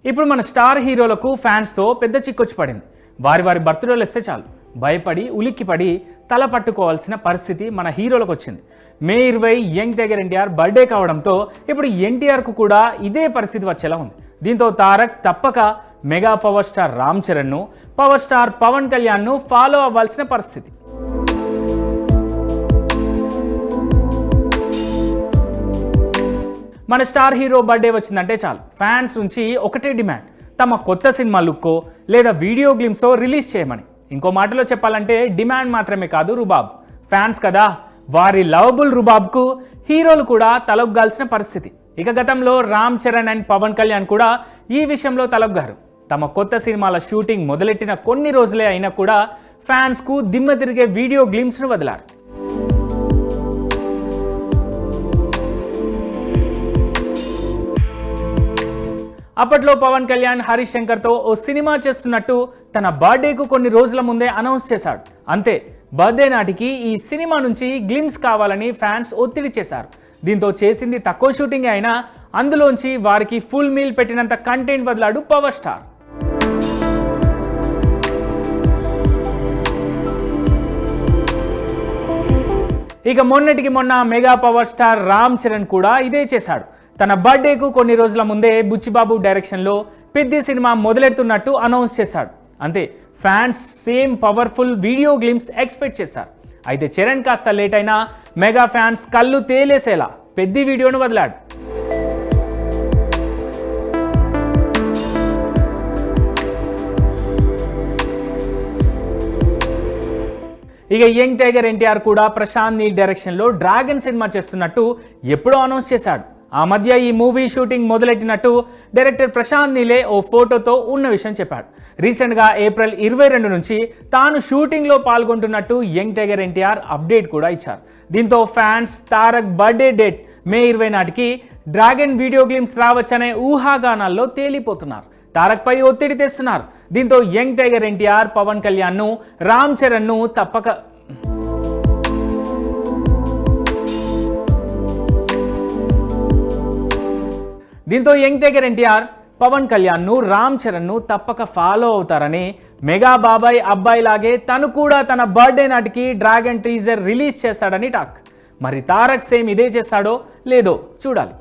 ఇప్పుడు మన స్టార్ హీరోలకు ఫ్యాన్స్తో పెద్ద చిక్కొచ్చి పడింది. వారి బర్త్డేలు వస్తే చాలు భయపడి ఉలిక్కిపడి తల పట్టుకోవాల్సిన పరిస్థితి మన హీరోలకు వచ్చింది. మే 20 యంగ్ టైగర్ ఎన్టీఆర్ బర్త్డే కావడంతో ఇప్పుడు ఎన్టీఆర్కు కూడా ఇదే పరిస్థితి వచ్చేలా ఉంది. దీంతో తారక్ తప్పక మెగా పవర్ స్టార్ రామ్ చరణ్ను, పవర్ స్టార్ పవన్ కళ్యాణ్ను ఫాలో అవ్వాల్సిన పరిస్థితి. మన స్టార్ హీరో బర్త్డే వచ్చిందంటే చాలు ఫ్యాన్స్ నుంచి ఒకటే డిమాండ్, తమ కొత్త సినిమా లుక్కో లేదా వీడియో గ్లిమ్సో రిలీజ్ చేయమని. ఇంకో మాటలో చెప్పాలంటే డిమాండ్ మాత్రమే కాదు, రుబాబ్. ఫ్యాన్స్ కదా, వారి లవబుల్ రుబాబ్కు హీరోలు కూడా తలొగ్గాల్సిన పరిస్థితి. ఇక గతంలో రామ్ చరణ్ అండ్ పవన్ కళ్యాణ్ కూడా ఈ విషయంలో తలొగ్గారు. తమ కొత్త సినిమాల షూటింగ్ మొదలెట్టిన కొన్ని రోజులే అయినా కూడా ఫ్యాన్స్కు దిమ్మ తిరిగే వీడియో గ్లిమ్స్ను వదిలారు. అప్పట్లో పవన్ కళ్యాణ్ హరీష్ శంకర్తో ఓ సినిమా చేస్తున్నట్టు తన బర్త్డేకు కొన్ని రోజుల ముందే అనౌన్స్ చేశాడు. అంతే, బర్త్డే నాటికి ఈ సినిమా నుంచి గ్లిమ్స్ కావాలని ఫ్యాన్స్ ఒత్తిడి చేశారు. దీంతో చేసింది తక్కువ షూటింగ్ అయినా అందులోంచి వారికి ఫుల్ మీల్ పెట్టినంత కంటెంట్ వదిలాడు పవర్ స్టార్. ఇక మొన్నటికి మొన్న mega power star Ram Charan కూడా ఇదే చేశాడు. తన బర్త్డేకు కొన్ని రోజుల ముందే బుచ్చిబాబు డైరెక్షన్లో పెద్ద సినిమా మొదలెడుతున్నట్టు అనౌన్స్ చేశాడు. అంతే, fans same powerful video glimpse expect చేశారు. అయితే చరణ్ కాస్త లేట్ అయినా మెగా ఫ్యాన్స్ కళ్ళు తేలేసేలా పెద్ద వీడియోను వదిలాడు. ఇక యంగ్ టైగర్ ఎన్టీఆర్ కూడా ప్రశాంత్ నీల్ డైరెక్షన్లో డ్రాగన్ సినిమా చేస్తున్నట్టు ఎప్పుడో అనౌన్స్ చేశాడు. ఆ మధ్య ఈ మూవీ షూటింగ్ మొదలెట్టినట్టు డైరెక్టర్ ప్రశాంత్ నీలే ఓ ఫోటోతో ఉన్న విషయం చెప్పాడు. రీసెంట్గా ఏప్రిల్ 22 నుంచి తాను షూటింగ్లో పాల్గొంటున్నట్టు యంగ్ టైగర్ ఎన్టీఆర్ అప్డేట్ కూడా ఇచ్చారు. దీంతో ఫ్యాన్స్ తారక్ బర్త్డే డేట్ మే 20 నాటికి డ్రాగన్ వీడియో గ్లిమ్స్ రావచ్చనే ఊహాగానాల్లో తేలిపోతున్నారు. తారక్ పై ఒత్తిడి తెస్తున్నారు. దీంతో యంగ్ టైగర్ ఎన్టీఆర్ పవన్ కళ్యాణ్ను, రామ్ చరణ్ను పవన్ కళ్యాణ్ను, రామ్ చరణ్ను తప్పక ఫాలో అవుతారని, మెగా బాబాయ్ అబ్బాయి లాగే తను కూడా తన బర్త్డే నాటికి డ్రాగన్ టీజర్ రిలీజ్ చేస్తాడని టాక్. మరి తారక్ సేమ్ ఇదే చేస్తాడో లేదో చూడాలి.